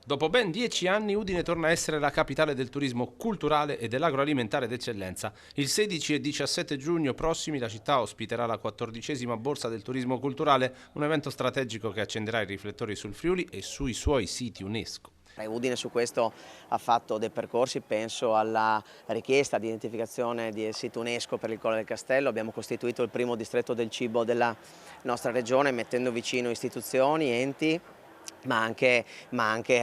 Dopo ben 10 anni Udine torna a essere la capitale del turismo culturale e dell'agroalimentare d'eccellenza. Il 16 e 17 giugno prossimi la città ospiterà la 14ª Borsa del Turismo Culturale, un evento strategico che accenderà i riflettori sul Friuli e sui suoi siti UNESCO. Udine su questo ha fatto dei percorsi, penso alla richiesta di identificazione di sito UNESCO per il Colle del Castello. Abbiamo costituito il primo distretto del cibo della nostra regione, mettendo vicino istituzioni, enti, ma anche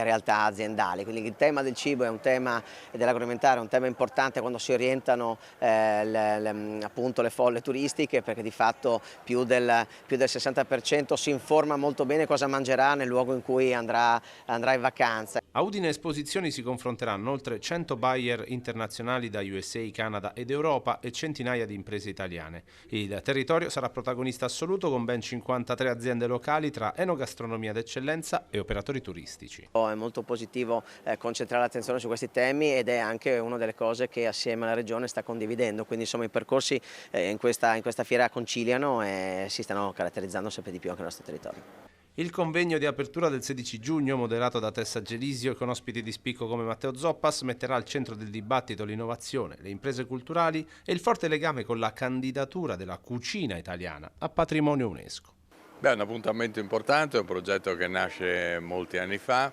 realtà aziendali. Quindi il tema del cibo è un tema, e dell'agroalimentare è un tema importante quando si orientano appunto le folle turistiche, perché di fatto più del 60% si informa molto bene cosa mangerà nel luogo in cui andrà in vacanza. A Udine Esposizioni si confronteranno oltre 100 buyer internazionali da USA, Canada ed Europa e centinaia di imprese italiane. Il territorio sarà protagonista assoluto con ben 53 aziende locali tra enogastronomia d'eccellenza e operatori turistici. È molto positivo concentrare l'attenzione su questi temi ed è anche una delle cose che assieme alla Regione sta condividendo, quindi insomma i percorsi in questa fiera conciliano e si stanno caratterizzando sempre di più anche nel nostro territorio. Il convegno di apertura del 16 giugno, moderato da Tessa Gelisio e con ospiti di spicco come Matteo Zoppas, metterà al centro del dibattito l'innovazione, le imprese culturali e il forte legame con la candidatura della cucina italiana a patrimonio UNESCO. Beh, è un appuntamento importante, è un progetto che nasce molti anni fa.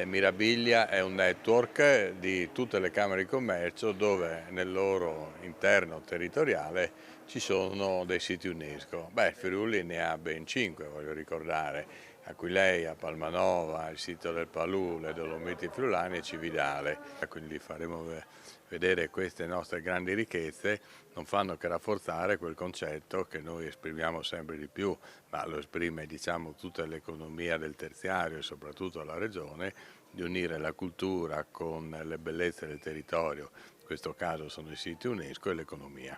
Mirabilia è un network di tutte le camere di commercio dove nel loro interno territoriale ci sono dei siti UNESCO. Beh, Friuli ne ha ben 5, voglio ricordare, Aquileia, Palmanova, il sito del Palù, le Dolomiti Friulane e Cividale. Quindi faremo vedere queste nostre grandi ricchezze, non fanno che rafforzare quel concetto che noi esprimiamo sempre di più, ma lo esprime diciamo tutta l'economia del terziario e soprattutto la regione, di unire la cultura con le bellezze del territorio, in questo caso sono i siti UNESCO, e l'economia.